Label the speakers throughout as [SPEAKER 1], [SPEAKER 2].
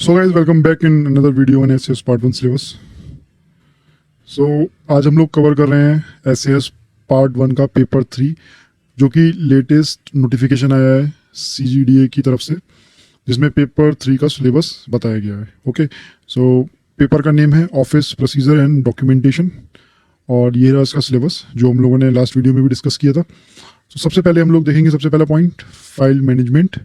[SPEAKER 1] So guys welcome back in another video on SAS part 1 syllabus. So आज हम लोग cover कर रहे हैं एसएएस पार्ट 1 का पेपर 3 जो कि लेटेस्ट नोटिफिकेशन आया है सीजीडीए की तरफ से, जिसमें पेपर 3 का सिलेबस बताया गया है। ओके, सो पेपर का नेम है ऑफिस प्रोसीजर एंड डॉक्यूमेंटेशन और ये रहा इसका सिलेबस जो हम लोगों ने लास्ट वीडियो में भी डिस्कस किया था। तो सबसे पहले हम लोग देखेंगे सबसे पहला point file management.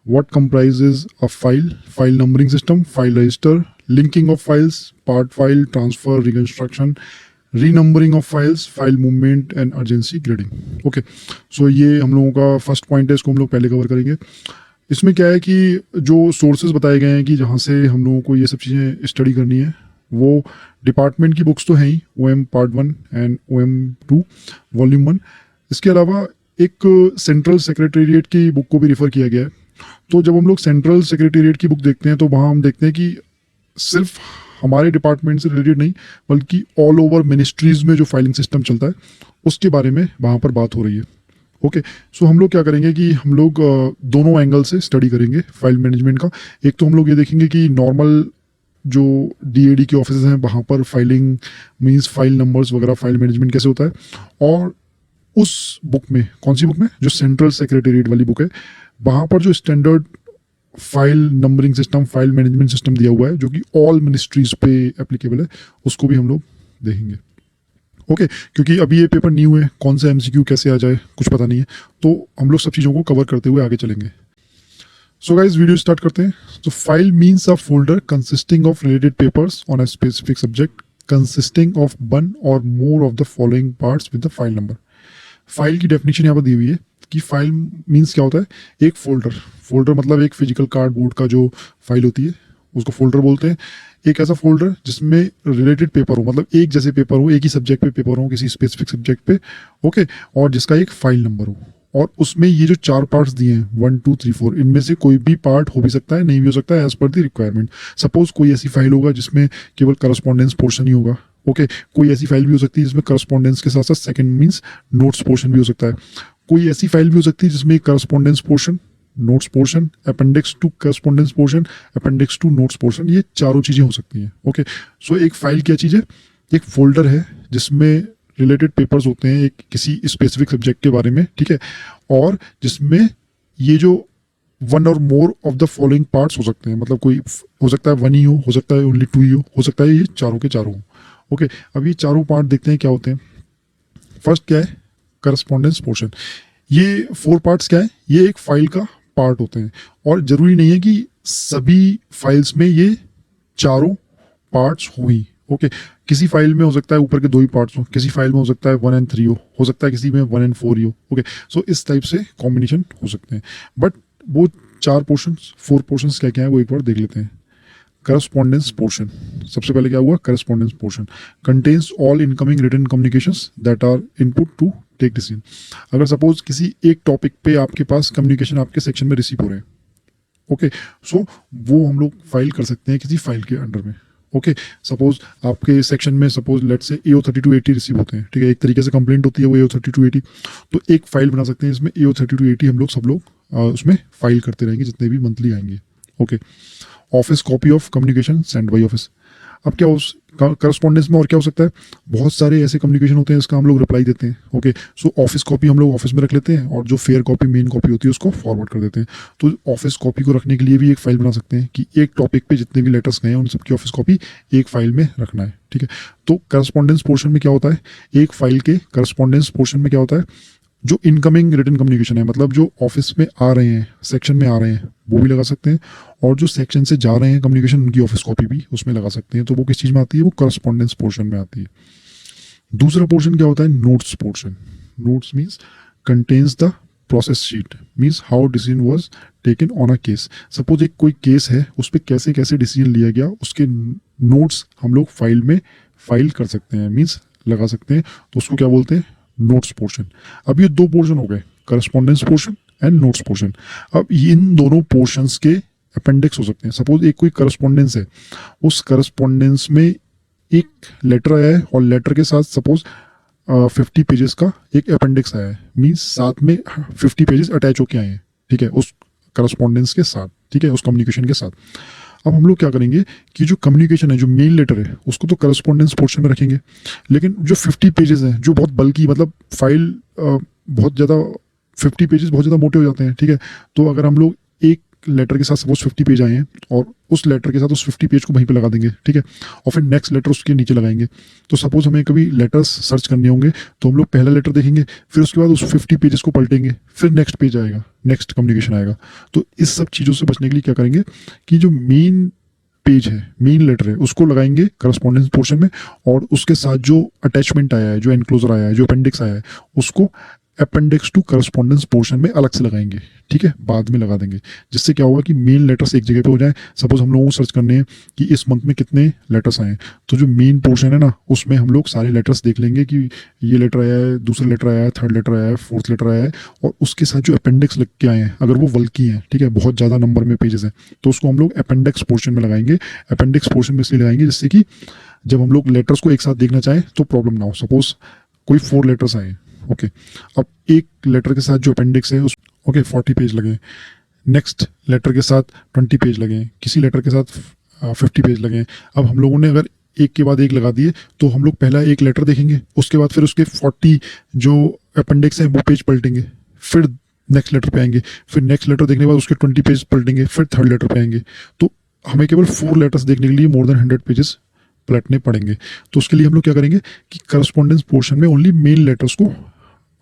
[SPEAKER 1] What comprises a file, file numbering system, file register, linking of files, part file, transfer, reconstruction, renumbering of files, file movement and urgency grading. Okay, so ये हम लोगों का फर्स्ट पॉइंट है, इसको हम लोग पहले cover करेंगे। इसमें क्या है कि जो सोर्सेज बताए गए हैं कि जहाँ से हम लोगों को ये सब चीज़ें स्टडी करनी है वो डिपार्टमेंट की बुक्स तो हैं ही, OM part 1 and OM 2 volume 1। इसके अलावा एक सेंट्रल सेक्रेटेरिएट की बुक को भी रिफ़र किया गया है। तो जब हम लोग सेंट्रल सेक्रेटेरिएट की बुक देखते हैं तो वहाँ हम देखते हैं कि सिर्फ हमारे डिपार्टमेंट से रिलेटेड नहीं बल्कि ऑल ओवर मिनिस्ट्रीज में जो फाइलिंग सिस्टम चलता है उसके बारे में वहाँ पर बात हो रही है। ओके, सो हम लोग क्या करेंगे कि हम लोग दोनों एंगल से स्टडी करेंगे फाइल मैनेजमेंट का। एक तो हम लोग ये देखेंगे कि नॉर्मल जो डीएडी के ऑफिस हैं वहाँ पर फाइलिंग मीन्स फाइल नंबर्स वगैरह फाइल मैनेजमेंट कैसे होता है, और उस बुक में कौन सी बुक में जो सेंट्रल सेक्रेटेरिएट वाली बुक है वहाँ पर जो standard file numbering system file management system दिया हुआ है जो कि ऑल मिनिस्ट्रीज पे एप्लीकेबल है उसको भी हम लोग देखेंगे। ओके, क्योंकि अभी ये पेपर न्यू है, कौन सा एमसीक्यू कैसे आ जाए कुछ पता नहीं है, तो हम लोग सब चीज़ों को कवर करते हुए आगे चलेंगे। सो गाइस वीडियो स्टार्ट करते हैं। तो file means a folder consisting of related papers on a specific subject consisting of one or more of the following parts with the file number. File की definition यहाँ पर दी हुई है कि file means क्या होता है, एक फोल्डर मतलब एक फिजिकल कार्डबोर्ड का जो फाइल होती है उसको फोल्डर बोलते हैं। एक ऐसा फोल्डर जिसमें रिलेटेड पेपर हो, मतलब एक जैसे पेपर हो, एक ही सब्जेक्ट पे पेपर हो किसी स्पेसिफिक सब्जेक्ट पे। ओके, और जिसका एक फाइल नंबर हो, और उसमें ये जो 4 पार्ट्स दिए हैं 1 2 3 4, इनमें से कोई भी पार्ट हो भी सकता है, नहीं भी हो सकता है, as per the requirement. Suppose कोई ऐसी फाइल होगा जिसमें केवल करस्पॉन्डेंस पोर्शन ही होगा। ओके, कोई ऐसी फाइल भी हो सकती है जिसमें करस्पॉन्डेंस के साथ साथ सेकंड मींस नोट्स पोर्शन भी हो सकता है। कोई ऐसी फाइल भी हो सकती है जिसमें correspondence portion, notes portion, appendix two correspondence portion, appendix to notes portion, ये चारों चीज़ें हो सकती हैं। ओके, सो एक फाइल क्या चीज़ है, एक फोल्डर है जिसमें रिलेटेड पेपर्स होते हैं एक किसी स्पेसिफिक सब्जेक्ट के बारे में, ठीक है, और जिसमें ये जो one or more of the following parts हो सकते हैं, मतलब कोई हो सकता है 1 ही हो सकता है ओनली 2 ही हो सकता है ये चारों के चारों हो। ओके, अब ये चारों पार्ट देखते हैं क्या होते हैं। फर्स्ट क्या है, करस्पॉन्डेंस पोर्शन। ये 4 पार्ट्स क्या है, ये एक फाइल का पार्ट होते हैं, और जरूरी नहीं है कि सभी फाइल्स में ये चारों पार्ट्स हो ही। ओके, किसी फाइल में हो सकता है ऊपर के 2 ही पार्ट्स हो, किसी फाइल में हो सकता है 1 and 3 हो सकता है किसी में 1 and 4 ही हो। ओके, सो इस टाइप से कॉम्बिनेशन हो सकते हैं, बट वो 4 पोर्शंस 4 पोर्शंस क्या क्या है वो एक बार देख लेते हैं। करस्पॉन्डेंस पोर्शन, सबसे पहले क्या हुआ, correspondence portion contains all incoming written communications that are input to take decision. अगर सपोज किसी एक टॉपिक पे आपके पास कम्युनिकेशन आपके सेक्शन में रिसीव हो रहे हैं, ओके, सो वो हम लोग फाइल कर सकते हैं किसी फाइल के अंडर में। ओके, सपोज आपके सेक्शन में सपोज लेट से AO3280 रिसीव होते हैं, ठीक है, एक तरीके से कंप्लेंट होती है वो AO3280, तो एक फाइल बना सकते हैं इसमें AO3280 हम लोग सब लोग उसमें फाइल करते रहेंगे जितने भी मंथली आएंगे। Okay, office copy of communication send by office. अब क्या उस करस्पॉन्डेंस में और क्या हो सकता है, बहुत सारे ऐसे कम्युनिकेशन होते हैं इसका हम लोग रिप्लाई देते हैं। ओके, सो ऑफिस कॉपी हम लोग ऑफिस में रख लेते हैं और जो फेयर कॉपी मेन कॉपी होती है उसको फॉरवर्ड कर देते हैं। तो ऑफिस कॉपी को रखने के लिए भी एक फाइल बना सकते हैं कि एक टॉपिक पे जितने भी लेटर्स गए हैं उन सबकी ऑफिस कॉपी एक फाइल में रखना है, ठीक है। तो करस्पॉन्डेंस पोर्शन में क्या होता है, एक फाइल के करस्पॉन्डेंस पोर्शन में क्या होता है, जो इनकमिंग रिटन कम्युनिकेशन है, मतलब जो ऑफिस में आ रहे हैं सेक्शन में आ रहे हैं वो भी लगा सकते हैं, और जो सेक्शन से जा रहे हैं कम्युनिकेशन उनकी ऑफिस कॉपी भी उसमें लगा सकते हैं। तो वो किस चीज़ में आती है, वो करस्पॉन्डेंस पोर्शन में आती है। दूसरा पोर्शन क्या होता है, notes portion. Notes means contains the process sheet, means how decision was taken on a case. Suppose एक कोई केस है उस पर कैसे कैसे डिसीजन लिया गया उसके नोट्स हम लोग फाइल में फाइल कर सकते हैं, मीन्स लगा सकते हैं, तो उसको क्या बोलते हैं, नोट्स पोर्शन। अब ये 2 पोर्शन हो गए, correspondence portion and notes portion. अब इन दोनों पोर्शंस के अपेंडिक्स हो सकते हैं। सपोज एक कोई करस्पॉन्डेंस है, उस करस्पॉन्डेंस में एक लेटर आया है और लेटर के साथ सपोज 50 पेजेस का एक अपेंडिक्स आया है, मीन्स साथ में 50 पेजेस अटैच होके आए हैं, ठीक है, उस करस्पॉन्डेंस के साथ, ठीक है, उस कम्युनिकेशन के साथ। अब हम लोग क्या करेंगे कि जो कम्युनिकेशन है, जो मेन लेटर है, उसको तो करस्पॉन्डेंस पोर्शन में रखेंगे, लेकिन जो 50 पेजेस हैं, जो बहुत बल्कि, मतलब फाइल बहुत ज़्यादा, 50 पेजेस बहुत ज़्यादा मोटे हो जाते हैं, ठीक है। तो अगर हम लोग एक लेटर के साथ सपोज 50 पेज आए हैं और उस लेटर के साथ उस 50 पेज को वहीं पे लगा देंगे, ठीक है, और फिर नेक्स्ट लेटर उसके नीचे लगाएंगे। तो सपोज हमें कभी लेटर्स सर्च करने होंगे तो हम लोग पहला लेटर देखेंगे, फिर उसके बाद उस 50 पेजेस को पलटेंगे, फिर नेक्स्ट पेज आएगा, नेक्स्ट कम्युनिकेशन आएगा। तो इस सब चीज़ों से बचने के लिए क्या करेंगे कि जो मेन पेज है, मेन लेटर है, उसको लगाएंगे करस्पॉन्डेंस पोर्शन में, और उसके साथ जो अटैचमेंट आया है, जो एनक्लोजर आया है, जो अपेंडिक्स आया है, उसको अपेंडिक्स टू करस्पॉन्डेंस पोर्शन में अलग से लगाएंगे, ठीक है, बाद में लगा देंगे। जिससे क्या होगा कि मेन लेटर्स एक जगह पे हो जाए। सपोज हम लोगों को सर्च करने हैं कि इस मंथ में कितने लेटर्स आए हैं, तो जो मेन पोर्शन है ना, उसमें हम लोग सारे लेटर्स देख लेंगे कि ये लेटर आया है, दूसरा लेटर आया है, थर्ड लेटर आया है, फोर्थ लेटर आया है, और उसके साथ जो अपेंडिक्स लग के आए हैं, अगर वो वल्की हैं, ठीक है, बहुत ज़्यादा नंबर में पेजेस हैं, तो उसको हम लोग अपेंडिक्स पोर्शन में लगाएंगे। अपेंडिक्स पोर्शन में इसलिए लगाएंगे जिससे कि जब हम लोग लेटर्स को एक साथ देखना चाहें तो प्रॉब्लम ना हो। सपोज कोई 4 लेटर्स आए, ओके, अब एक लेटर के साथ जो अपेंडिक्स है उस, ओके, 40 पेज लगे, नेक्स्ट लेटर के साथ 20 पेज लगे, किसी लेटर के साथ 50 पेज लगे। अब हम लोगों ने अगर एक के बाद एक लगा दिए तो हम लोग पहला एक लेटर देखेंगे, उसके बाद फिर उसके 40 जो अपेंडिक्स हैं वो पेज पलटेंगे, फिर नेक्स्ट लेटर पे आएंगे, फिर नेक्स्ट लेटर देखने के बाद उसके 20 पेज पलटेंगे, फिर थर्ड लेटर पे आएंगे। तो हमें केवल 4 लेटर्स देखने के लिए मोर देन 100 पेजेस पलटने पड़ेंगे। तो उसके लिए हम लोग क्या करेंगे कि करस्पॉन्डेंस पोर्शन में ओनली मेन लेटर्स को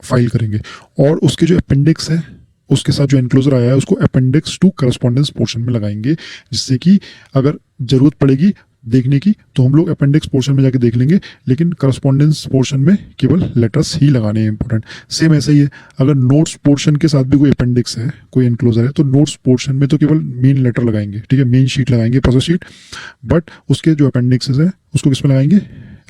[SPEAKER 1] फाइल करेंगे, और उसके जो अपेंडिक्स है, उसके साथ जो एनक्लोजर आया है, उसको अपेंडिक्स टू करस्पॉन्डेंस पोर्शन में लगाएंगे, जिससे कि अगर जरूरत पड़ेगी देखने की तो हम लोग अपेंडिक्स पोर्शन में जाके देख लेंगे, लेकिन करस्पॉन्डेंस पोर्शन में केवल लेटर्स ही लगाने हैं इंपॉर्टेंट। सेम ऐसा ही है, अगर नोट्स पोर्शन के साथ भी कोई अपेंडिक्स है, कोई एनक्लोजर है, तो नोट्स पोर्शन में तो केवल मेन लेटर लगाएंगे, ठीक है, मेन शीट लगाएंगे, प्रोसेस शीट, बट उसके जो अपेंडिक्स है उसको किसमें लगाएंगे,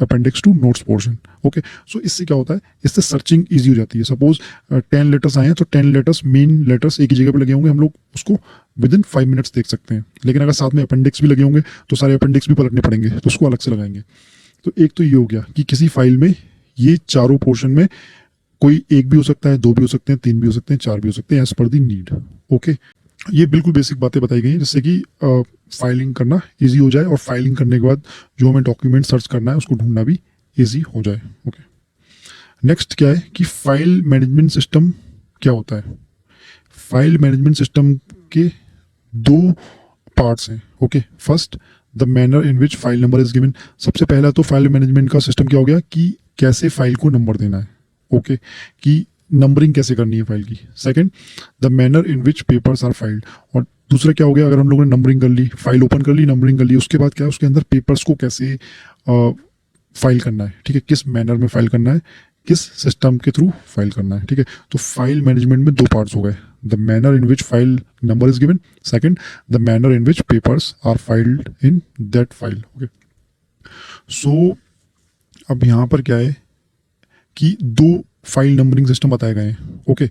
[SPEAKER 1] appendix to notes portion. Okay, so इससे क्या होता है, इससे सर्चिंग ईजी हो जाती है। सपोज 10 लेटर्स आए हैं तो 10 लेटर्स, मेन लेटर्स एक ही जगह पे लगे होंगे, हम लोग उसको विद इन 5 मिनट्स देख सकते हैं। लेकिन अगर साथ में अपेंडिक्स भी लगे होंगे तो सारे अपेंडिक्स भी पलटने पड़ेंगे, तो उसको अलग से लगाएंगे। तो एक तो ये हो गया कि किसी फाइल में ये चारों पोर्शन में कोई एक भी हो सकता है, 2 भी हो सकते हैं, 3 भी हो सकते हैं, 4 भी हो सकते हैं, एज पर दी नीड। ओके, ये बिल्कुल बेसिक बातें बताई गई हैं जिससे कि फाइलिंग करना इजी हो जाए, और फाइलिंग करने के बाद जो हमें डॉक्यूमेंट सर्च करना है उसको ढूंढना भी इजी हो जाए। ओके, नेक्स्ट क्या है कि फाइल मैनेजमेंट सिस्टम क्या होता है। फाइल मैनेजमेंट सिस्टम के 2 पार्ट्स हैं। Okay, first the manner in which file number is given. सबसे पहला तो फाइल मैनेजमेंट का सिस्टम क्या हो गया कि कैसे फाइल को नंबर देना है। ओके, कि नंबरिंग कैसे करनी है फाइल की। Second, the manner in which papers are filed. और दूसरा क्या हो गया, अगर हम लोगों ने नंबरिंग कर ली, फाइल ओपन कर ली, नंबरिंग कर ली, उसके बाद क्या है, उसके अंदर पेपर्स को कैसे फाइल करना है, ठीक है, किस मैनर में फाइल करना है, किस सिस्टम के थ्रू फाइल करना है। ठीक है, तो फाइल मैनेजमेंट में 2 पार्ट्स हो गए, the manner in which file number is given, second the manner in which papers are filed in that file. Okay, so अब यहाँ पर क्या है कि 2 फाइल नंबरिंग सिस्टम बताए गए हैं। ओके,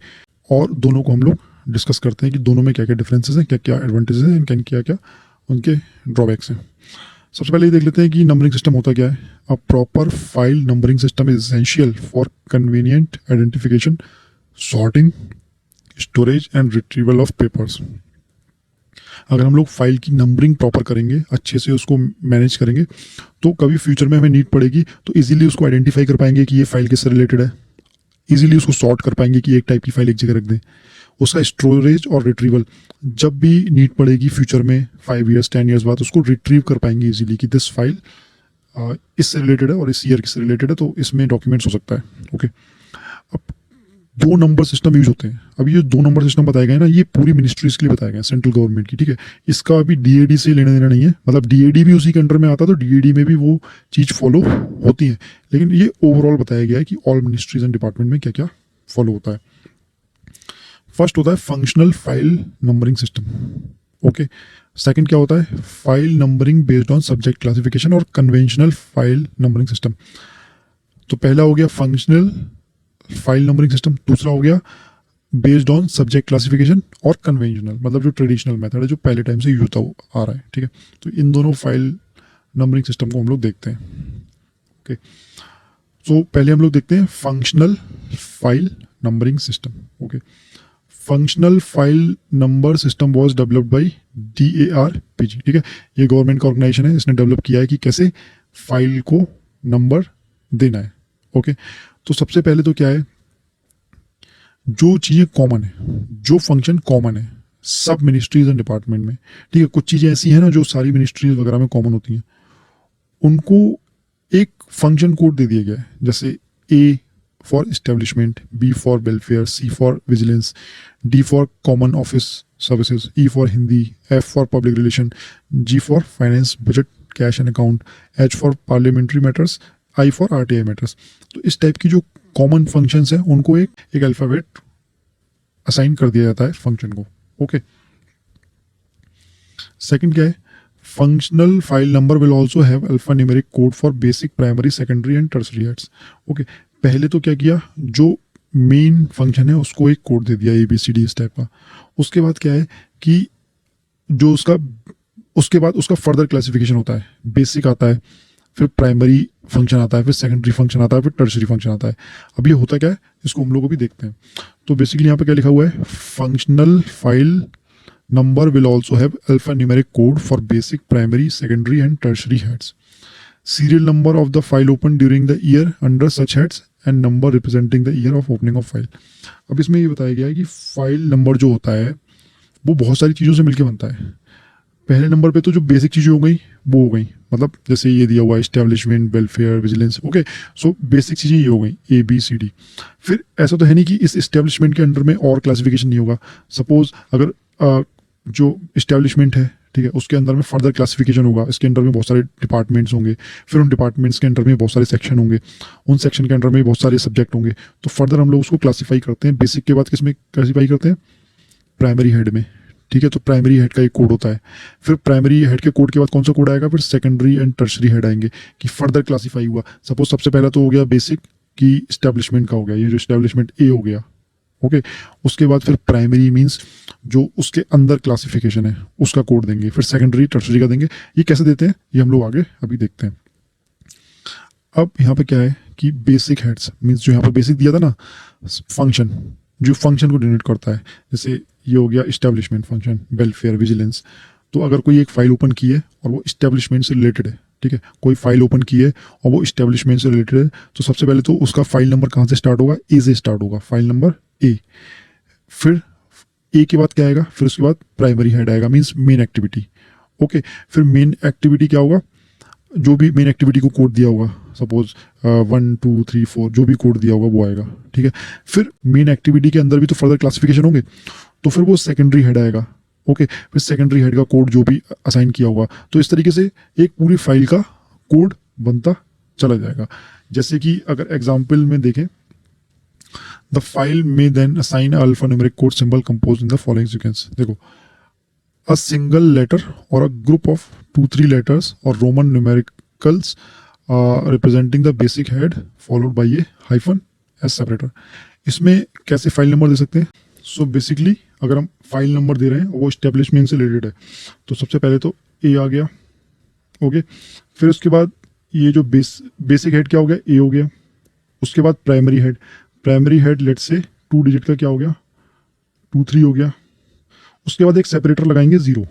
[SPEAKER 1] और दोनों को हम लोग डिस्कस करते हैं कि दोनों में क्या क्या डिफरेंसेस हैं, क्या क्या एडवांटेजेस हैं, इनके क्या क्या उनके ड्रॉबैक्स हैं। सबसे पहले ये देख लेते हैं कि नंबरिंग सिस्टम होता क्या है। A proper file numbering system is essential for convenient identification, sorting, storage and retrieval of papers. अगर हम लोग फाइल की नंबरिंग प्रॉपर करेंगे, अच्छे से उसको मैनेज करेंगे, तो कभी फ्यूचर में हमें नीड पड़ेगी तो इजीली उसको आइडेंटिफाई कर पाएंगे कि ये फाइल किससे रिलेटेड है, इजीली उसको सॉर्ट कर पाएंगे कि एक टाइप की फाइल एक जगह रख दें। उसका स्टोरेज और रिट्रीवल, जब भी नीड पड़ेगी फ्यूचर में 5 ईयर्स 10 ईयर्स बाद, उसको रिट्रीव कर पाएंगे इजीली कि दिस फाइल इससे रिलेटेड है और इस ईयर किससे रिलेटेड है, तो इसमें डॉक्यूमेंट्स हो सकता है। ओके, अब 2 नंबर सिस्टम यूज होते हैं। अब ये 2 नंबर सिस्टम बताए गए ना, ये पूरी मिनिस्ट्रीज के लिए बताए गए, सेंट्रल गवर्नमेंट की। ठीक है, इसका अभी डीएडी से लेना देना नहीं है, मतलब डीएडी भी उसी के अंडर में आता है, तो डीएडी में भी वो चीज़ फॉलो होती है, लेकिन ये ओवरऑल बताया गया है कि ऑल मिनिस्ट्रीज एंड डिपार्टमेंट में क्या क्या फॉलो होता है। फर्स्ट होता है functional file numbering system. Okay, second क्या होता है, file numbering based on subject classification और कन्वेंशनल फाइल नंबरिंग सिस्टम। तो पहला हो गया फंक्शनल फाइल नंबरिंग सिस्टम, दूसरा हो गया बेस्ड ऑन सब्जेक्ट क्लासिफिकेशन और कन्वेंशनल, मतलब जो ट्रेडिशनल मेथड है जो पहले टाइम से यूज होता आ रहा है। ठीक है, तो इन दोनों फाइल नंबरिंग सिस्टम को हम लोग देखते हैं। ओके, सो पहले हम लोग देखते हैं functional file numbering system. Okay, functional file number system was developed by DARPG, ठीक है। ये गवर्नमेंट का ऑर्गेनाइजेशन है, इसने डेवलप किया है कि कैसे फाइल को नंबर देना है। ओके, तो सबसे पहले तो क्या है, जो चीज़ें कॉमन है, जो फंक्शन कॉमन है सब मिनिस्ट्रीज एंड डिपार्टमेंट में, ठीक है। कुछ चीज़ें ऐसी हैं ना जो सारी मिनिस्ट्रीज वगैरह में कॉमन होती हैं, उनको एक फंक्शन कोड दे दिया गया है। जैसे A for establishment, B for welfare, C for vigilance, D for common office services, E for Hindi, F for public relation, G for finance, budget, cash and account, H for parliamentary matters, I for RTI matters. तो इस type की जो common functions हैं उनको एक alphabet assign कर दिया जाता है फंक्शन को। ओके, सेकंड क्या है, functional file number will also have alpha numeric code for basic, primary, secondary and tertiary heads. Okay, पहले तो क्या किया, जो मेन फंक्शन है उसको एक कोड दे दिया ABCD इस टाइप का। उसके बाद क्या है कि जो उसके बाद उसका फर्दर क्लासिफिकेशन होता है, बेसिक आता है, फिर प्राइमरी फंक्शन आता है, फिर सेकेंडरी फंक्शन आता है, फिर टर्सरी फंक्शन आता है। अब ये होता क्या है, इसको हम लोग भी देखते हैं। तो बेसिकली यहाँ पे क्या लिखा हुआ है, functional file number will also have alphanumeric code for basic, primary, secondary and tertiary heads. Serial number of the file opened during the year under such heads and number representing the year of opening of file. अब इसमें ये बताया गया है कि file number जो होता है वो बहुत सारी चीज़ों से मिलकर बनता है। पहले नंबर पे तो जो बेसिक चीज़ें हो गई वो हो गई, मतलब जैसे ये दिया हुआ establishment, welfare, vigilance. Okay, so basic चीज़ें ये हो गई ABCD। फिर ऐसा तो है नहीं कि इस एस्टेब्लिशमेंट के अंडर में और क्लासिफिकेशन नहीं होगा। सपोज अगर जो इस्टेब्लिशमेंट है, ठीक है, उसके अंदर में फर्दर क्लासिफिकेशन होगा, इसके अंडर में बहुत सारे डिपार्टमेंट्स होंगे, फिर उन डिपार्टमेंट्स के अंडर में बहुत सारे सेक्शन होंगे, उन सेक्शन के अंडर में बहुत सारे सब्जेक्ट होंगे। तो फर्दर हम लोग उसको क्लासीफाई करते हैं। बेसिक के बाद किस में क्लासीफाई करते हैं, प्राइमरी हेड में, ठीक है। तो प्राइमरी हेड का एक कोड होता है, फिर प्राइमरी हेड के कोड के बाद कौन सा कोड आएगा, फिर सेकेंडरी एंड टर्सरी हेड आएंगे कि फर्दर क्लासीफाई हुआ। सपोज सबसे पहला तो हो गया बेसिक कि इस्टेब्लिशमेंट का हो गया, ये जो इस्टेब्लिशमेंट A हो गया। ओके, उसके बाद फिर प्राइमरी मींस जो उसके अंदर क्लासिफिकेशन है उसका कोड देंगे, फिर सेकेंडरी, टर्सरी का देंगे। ये कैसे देते हैं ये हम लोग आगे अभी देखते हैं। अब यहाँ पे क्या है कि बेसिक हेड्स मींस जो यहाँ पर बेसिक दिया था ना, फंक्शन जो फंक्शन को डिनोट करता है। जैसे ये हो गया इस्टेब्लिशमेंट फंक्शन, वेलफेयर, विजिलेंस। तो अगर कोई एक फाइल ओपन की है और वो इस्टेब्लिशमेंट से रिलेटेड है, ठीक है, कोई फाइल ओपन की है और वो इस्टेब्लिशमेंट से रिलेटेड है, तो सबसे पहले तो उसका फाइल नंबर कहाँ से स्टार्ट होगा, A से स्टार्ट होगा, फाइल नंबर A। फिर A के बाद क्या आएगा, फिर उसके बाद प्राइमरी हेड आएगा, मींस मेन एक्टिविटी। ओके, फिर मेन एक्टिविटी क्या होगा, जो भी मेन एक्टिविटी को कोड दिया होगा, सपोज 1 2 3 4 जो भी कोड दिया होगा वो आएगा, ठीक है। फिर मेन एक्टिविटी के अंदर भी तो फर्दर क्लासिफिकेशन होंगे, तो फिर वो सेकेंडरी हेड आएगा। ओके, फिर सेकेंडरी हेड का कोड जो भी असाइन किया होगा। तो इस तरीके से एक पूरी फाइल का कोड बनता चला जाएगा। जैसे कि अगर एग्जाम्पल में देखें, द फाइल में then assign alpha numeric code symbol compose in the following sequence. देखो, a single letter or a group of 2-3 letters or Roman numericals representing the basic head followed by a hyphen as separator। इसमें कैसे file number दे सकते हैं? So basically अगर हम file number दे रहे हैं वो इस्टेब्लिशमेंट से रिलेटेड है, तो सबसे पहले तो A आ गया। ओके, फिर उसके बाद ये जो बेसिक हेड क्या हो गया, A हो गया। उसके बाद प्राइमरी हेड लेट से 2 डिजिट का क्या हो गया, 2 3 हो गया। उसके बाद एक सेपरेटर लगाएंगे 0,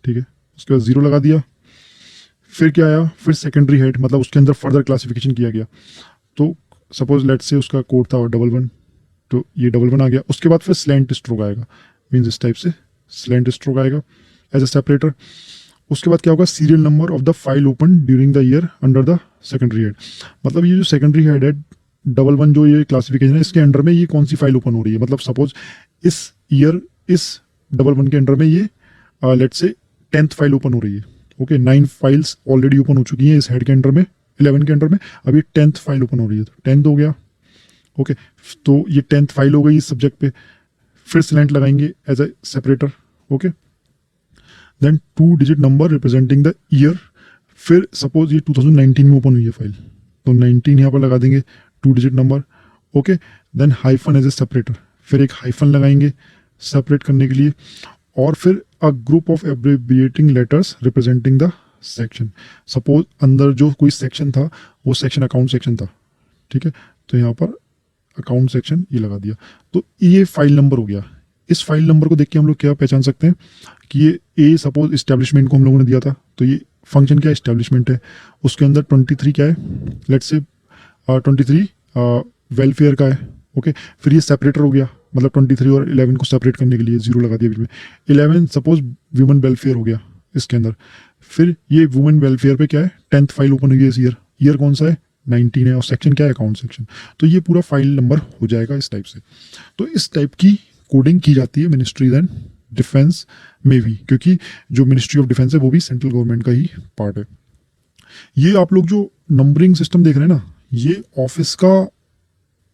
[SPEAKER 1] ठीक है, उसके बाद 0 लगा दिया। फिर क्या आया, फिर सेकेंडरी हेड, मतलब उसके अंदर फर्दर क्लासिफिकेशन किया गया। तो सपोज लेट से उसका कोड था 11, तो ये 11 आ गया। उसके बाद फिर स्लैंट स्ट्रोक आएगा, मीन्स इस टाइप से स्लैंट स्ट्रोक आएगा एज अ सेपरेटर। उसके बाद क्या होगा, serial number of the file open during the year under the secondary head. मतलब ये जो सेकेंडरी हेड है 11 जो ये क्लासिफिकेशन है, इसके अंडर में ये कौन सी फाइल ओपन हो रही है। मतलब सपोज इस ईयर इस 11 के अंडर में ये लेट से 10th फाइल ओपन हो रही है। ओके, 9 फाइल्स ऑलरेडी ओपन हो चुकी हैं इस हेड के अंडर में, 11 के अंडर में। अभी 10th फाइल ओपन हो रही है, तो 10th हो गया। ओके, तो ये 10th फाइल हो गई इस सब्जेक्ट पे। फिर स्लैंट लगाएंगे as a separator. Okay, then 2 digit number representing the year. फिर सपोज ये 2019 में ओपन हुई है फाइल, तो 19 यहाँ पर लगा देंगे, 2 digit number. Okay, then hyphen as a separator, फिर एक हाइफन लगाएंगे सेपरेट करने के लिए। और फिर a group of abbreviating letters representing the section. Suppose अंदर जो कोई सेक्शन था वो सेक्शन अकाउंट सेक्शन था, ठीक है, तो यहाँ पर अकाउंट सेक्शन ये लगा दिया। तो ये फाइल नंबर हो गया, इस फाइल नंबर को देख के हम लोग क्या पहचान सकते हैं कि ये ए सपोज इस्टेब्लिशमेंट को हम लोगों ने दिया था, तो ये फंक्शन क्या इस्टेब्लिशमेंट है, उसके अंदर 23 क्या है, लेट्स से 23 वेलफेयर का है। ओके, फिर ये सेपरेटर हो गया, मतलब 23 और 11 को सेपरेट करने के लिए 0 लगा दिया बीच में। 11 सपोज वुमेन वेलफेयर हो गया इसके अंदर। फिर ये वुमेन वेलफेयर पे क्या है, 10th फाइल ओपन हुई है इस ईयर कौन सा है, 19 है, और सेक्शन क्या है, अकाउंट सेक्शन। तो ये पूरा फाइल नंबर हो जाएगा इस टाइप से। तो इस टाइप की कोडिंग की जाती है मिनिस्ट्रीज एंड डिफेंस में भी, क्योंकि जो मिनिस्ट्री ऑफ डिफेंस है वो भी सेंट्रल गवर्नमेंट का ही पार्ट है। ये आप लोग जो नंबरिंग सिस्टम देख रहे हैं ना, ये ऑफिस का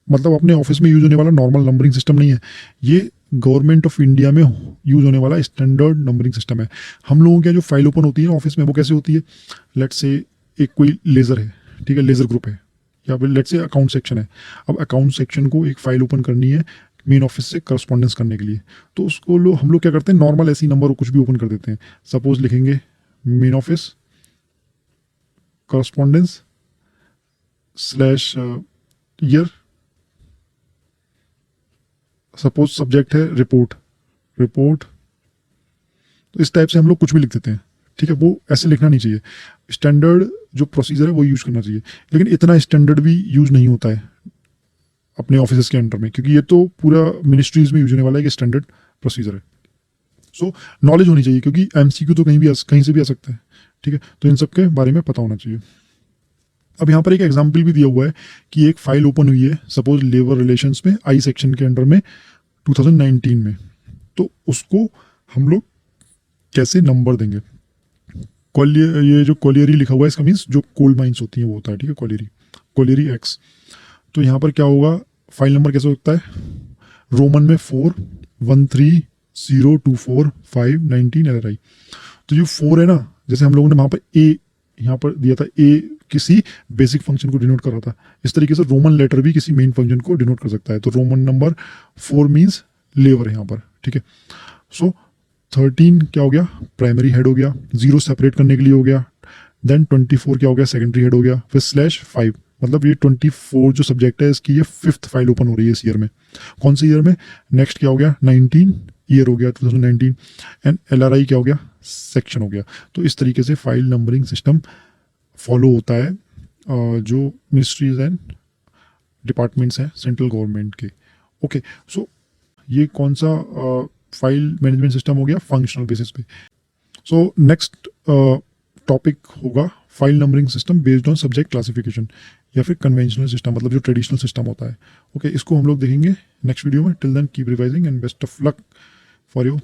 [SPEAKER 1] मतलब अपने ऑफिस में यूज होने वाला नॉर्मल नंबरिंग सिस्टम नहीं है, ये गवर्नमेंट ऑफ इंडिया में यूज होने वाला स्टैंडर्ड नंबरिंग सिस्टम है। हम लोगों की जो फाइल ओपन होती है ऑफिस में वो कैसे होती है, लेट्स से एक कोई लेजर है, ठीक है, लेजर ग्रुप है, या फिर लेट्स से अकाउंट सेक्शन है। अब अकाउंट सेक्शन को एक फाइल ओपन करनी है मेन ऑफिस से करस्पॉन्डेंस करने के लिए, तो उसको हम लोग क्या करते हैं, नॉर्मल ऐसी नंबर कुछ भी ओपन कर देते हैं। सपोज लिखेंगे main office correspondence slash year, suppose subject है रिपोर्ट, तो इस टाइप से हम लोग कुछ भी लिख देते हैं, ठीक है। वो ऐसे लिखना नहीं चाहिए, स्टैंडर्ड जो प्रोसीजर है वो यूज करना चाहिए। लेकिन इतना स्टैंडर्ड भी यूज नहीं होता है अपने ऑफिस के अंडर में, क्योंकि ये तो पूरा मिनिस्ट्रीज में यूज होने वाला है कि स्टैंडर्ड प्रोसीजर है। सो नॉलेज होनी चाहिए, क्योंकि एमसीक्यू तो कहीं से भी आ सकता है, ठीक है। तो इन सब के बारे में पता होना चाहिए। अब यहाँ पर एक एग्जाम्पल भी दिया हुआ है कि एक फाइल ओपन हुई है सपोज लेबर रिलेशंस में आई सेक्शन के अंडर में 2019 में, तो उसको हम लोग कैसे नंबर देंगे। ये जो कोलियरी लिखा हुआ है इसका मीन्स जो कोल माइंस होती हैं वो होता है, ठीक है, कोलियरी एक्स। तो यहाँ पर क्या होगा, फाइल नंबर कैसे होता है, रोमन में 41302459 LRI। तो जो 4 है ना, जैसे हम लोगों ने वहाँ पर ए यहाँ पर दिया था, ए किसी बेसिक फंक्शन को डिनोट कर रहा था, इस तरीके से रोमन लेटर भी किसी मेन फंक्शन को डिनोट कर सकता है। तो रोमन नंबर 4 मीन्स लेबर है यहाँ पर, ठीक है। सो 13 क्या हो गया, प्राइमरी हेड हो गया, 0 सेपरेट करने के लिए हो गया। देन 24 क्या हो गया, सेकेंडरी हेड हो गया। फिर /5, मतलब ये 24 जो सब्जेक्ट है इसकी ये 5th फाइल ओपन हो रही है इस ईयर में। कौन से ईयर में, नेक्स्ट क्या हो गया, 19 ईयर हो गया 2019। एंड LRI क्या हो गया, सेक्शन हो गया। तो इस तरीके से फाइल नंबरिंग सिस्टम फॉलो होता है जो मिनिस्ट्रीज एंड डिपार्टमेंट्स हैं सेंट्रल गवर्नमेंट के। ओके, सो ये कौन सा फाइल मैनेजमेंट सिस्टम हो गया, फंक्शनल बेसिस पे। सो नेक्स्ट टॉपिक होगा file numbering system based on subject classification, या फिर कन्वेंशनल सिस्टम, मतलब जो ट्रेडिशनल सिस्टम होता है। ओके, इसको हम लोग देखेंगे नेक्स्ट वीडियो में। Till then keep revising and best of luck for your